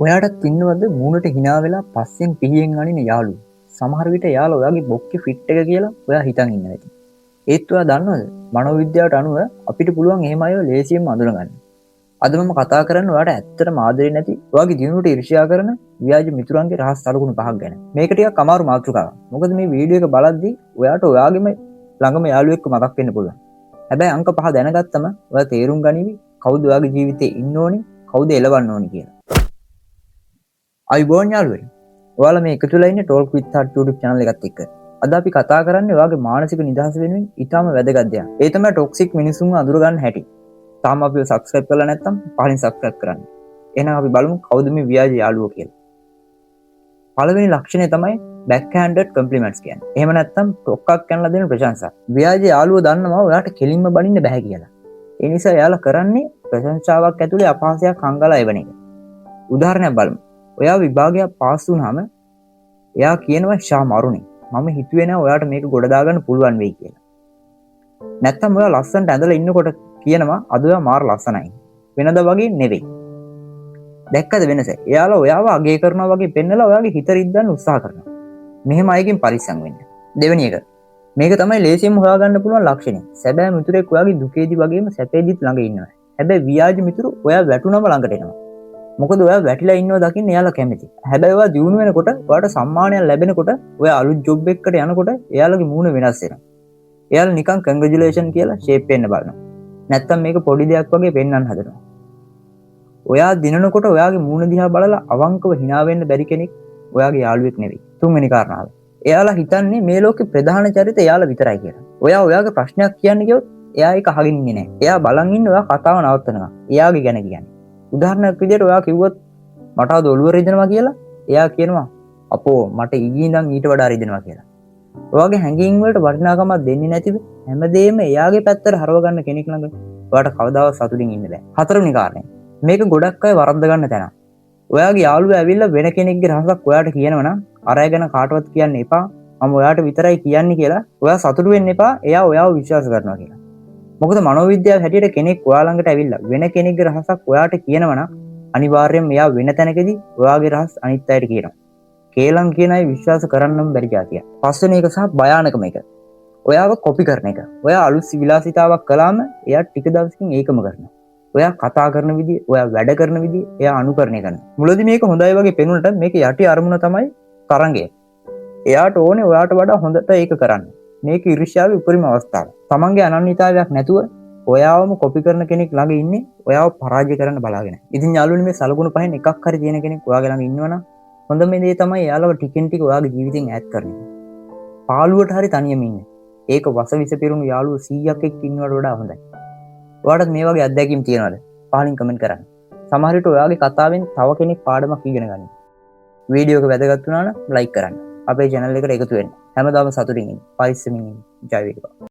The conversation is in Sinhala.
ඔයාටත් ඉන්නවද මූණට hina වෙලා පස්සෙන් පිහියෙන් අනින යාළුවෝ? සමහර විට යාළුවා ඔයාගේ බොක්කේ ෆිට් එක කියලා ඔයා හිතන් ඉන්නවා ඉතින්. ඒත් ඔයා දන්නවද මනෝවිද්‍යාවට අනුව අපිට පුළුවන් එහෙම අයව ලේසියෙන්ම අඳුනගන්න. අද මම කතා කරන්නේ ඔයාට ඇත්තටම ආදරේ නැති ඔයාගේ දිනුවට ඊර්ෂ්‍යා කරන ව්‍යාජ මිතුරන්ගේ රහස් තලකුණු පහක් ගැන. මේක ටිකක් අමාරු මාතෘකාවක්. මොකද මේ වීඩියෝ එක බලද්දී ඔයාට ඔයාගේම ළඟම යාළුවෙක්ව මතක් වෙන්න පුළුවන්. හැබැයි අංක 5 දැනගත්තම ඔයා තේරුම් ගනිවි කවුද ඔයාගේ ජීවිතේ ඉන්න ඕනේ කවුද එලවන්න ඕනේ කියලා. අයිබෝන් යාළුවනි. ඔයාලා මේ එකතු වෙලා ඉන්නේ Talk with Heart YouTube channel එකත් එක්ක. අද අපි කතා කරන්නේ ඔයාගේ මානසික නිදහස වෙනුවෙන් ඊටාම වැදගත් දෙයක්. ඒ තමයි toxic මිනිසුන්ව අඳුර ගන්න හැටි. තාම අපිව subscribe කරලා නැත්නම් පහලින් subscribe කරන්න. එහෙනම් අපි බලමු කවුද මේ ව්‍යාජ යාළුවෝ කියලා. පළවෙනි ලක්ෂණය තමයි backhanded compliments කියන්නේ. එහෙම නැත්නම් ටොක්ක්ක් කරලා දෙන ප්‍රශංසා. ව්‍යාජ යාළුවෝ දන්නවා ඔයාට කෙලින්ම බනින්න බෑ කියලා. ඒ නිසා එයාලා කරන්නේ ප්‍රශංසාවක් ඇතුලේ අපහාසයක් හංගලා එවන එක. උදාහරණයක් බලමු. ඔයා විභාගයක් පාස් වුණාම එයා කියනවා ෂා මරුනේ. මම හිතුවේ නෑ ඔයාට මේක ගොඩ දාගන්න පුළුවන් වෙයි කියලා. නැත්තම් ඔයා ලස්සනට ඇඳලා ඉන්නකොට කියනවා අද ඔයා මාර ලස්සනයි. වෙනද වගේ නෙවෙයි. දැක්කද වෙනස? එයාලා ඔයාව අගය කරනවා වගේ පෙන්නලා ඔයාගේ හිත රිද්දන්න උත්සාහ කරනවා. මෙහෙම අයකින් පරිස්සම් වෙන්න. දෙවෙනි එක. මේක තමයි ලේසියෙන්ම හොයාගන්න පුළුවන් ලක්ෂණය. සැබෑ මිතුරෙක් ඔයාගේ දුකේදී වගේම සැපේදීත් ළඟ ඉන්නවා. හැබැයි ව්‍යාජ මිතුරු ඔයා වැටුනම ළඟට එනවා. මොකද ඔයා වැටිලා ඉන්නවා දකින්න එයාලා කැමති. හැබැයි ඔයා දියුණු වෙනකොට ඔයාට සම්මානයක් ලැබෙනකොට ඔයා අලුත් ජොබ් එකකට යනකොට එයාලගේ මූණ වෙනස් වෙනවා. එයාලා නිකන් කන්ග්‍රැචුලේෂන් කියලා ෂේප් වෙන්න බලනවා. නැත්තම් මේක පොඩි දෙයක් වගේ පෙන්වන්න හදනවා. ඔයා දිනනකොට ඔයාගේ මූණ දිහා බලලා අවංකව hina වෙන්න බැරි කෙනෙක් ඔයාගේ යාළුවෙක් නෙවෙයි. තුන්වෙනි කාරණාව. එයාලා හිතන්නේ මේ ලෝකේ ප්‍රධාන චරිත එයාලා විතරයි කියලා. ඔයාගේ ප්‍රශ්නයක් කියන්න ගියොත් එයා ඒක අහගෙන ඉන්නේ නැහැ. එයා බලන් ඉන්න ඔයා කතාව නවත්තනවා. එයාගේ ගැන කියන්නේ. උදාහරණයක් විදිහට ඔයා කිව්වොත් මට අද ඔළුව රිදෙනවා කියලා එයා කියනවා අපෝ මට ඊයේ ඉඳන් ඊට වඩා රිදෙනවා කියලා. ඔයාගේ හැඟීම් වලට වටිනාකමක් දෙන්නේ නැතිව හැමදේම එයාගේ පැත්තට හරව ගන්න කෙනෙක් ළඟ ඔයාට කවදාවත් සතුටින් ඉන්න බෑ. හතරවෙනි කාරණය. මේක ගොඩක් අය වරද්ද ගන්න තැන. ඔයාගේ යාළුවා ඇවිල්ලා වෙන කෙනෙක්ගේ රහසක් ඔයාට කියනවනම් අර අය ගැන කාටවත් කියන්න එපා. මම ඔයාට විතරයි කියන්නේ කියලා ඔයා සතුටු වෙන්න එපා. එයා ඔයාව විශ්වාස කරනවා කියලා. මොකද මනෝවිද්‍යාව හැටියට කෙනෙක් ඔයා ළඟට ඇවිල්ලා වෙන කෙනෙක්ගේ රහසක් ඔයාට කියනවනම් අනිවාර්යයෙන්ම එයා වෙන තැනකදී ඔයාගේ රහස් අනිත් අයට කියනවා. කේලම් කියන අය විශ්වාස කරන්නම බැරි જાතියක්. පස්වෙනි එක සහ භයානකම එක. ඔයාව කොපි කරන එක. ඔයා අලුත් විලාසිතාවක් කළාම එයා ටික දවසකින් ඒකම කරනවා. ඔයා කතා කරන විදිය, ඔයා වැඩ කරන විදිය එයා අනුකරණය කරනවා. මුලදී මේක හොඳයි වගේ පෙනුනට මේක යටි අරමුණ තමයි තරංගය. එයාට ඕනේ ඔයාට වඩා හොඳට ඒක කරන්න. මේක ඊර්ෂ්‍යාවේ උපරිම අවස්ථාව. තමන්ගේ අනන්‍යතාවයක් නැතුව ඔයාවම කොපි කරන කෙනෙක් ළඟ ඉන්නේ ඔයාව පරාජය කරන්න බලාගෙන. ඉතින් යාළුවනි මේ සලකුණු පහෙන් එකක් හරි තියෙන කෙනෙක් ඔයාගේ ළඟ ඉන්නවනම් හොඳම දේ තමයි එයාලව ටිකෙන් ටික ඔයාගේ ජීවිතෙන් ඈත් කරන එක. පාළුවට හරි තනියම ඉන්න. ඒක වසවිස පිරුණු යාළුවෝ 100ක් එක්ක ඉන්නවට වඩා හොඳයි. ඔයාලට මේ වගේ අත්දැකීම් තියෙනවද? පහලින් කමෙන්ට් කරන්න. සමහර විට ඔයාගේ කතාවෙන් තව කෙනෙක් පාඩමක් ඉගෙන ගන්න. වීඩියෝ එක වැදගත් වුණා නම් ලයික් කරන්න. අපේ channel එකට එකතු වෙන්න. හැමදාම සතුටින් ඉන්න. පරිස්සමින් ඉන්න. ජය වේවා.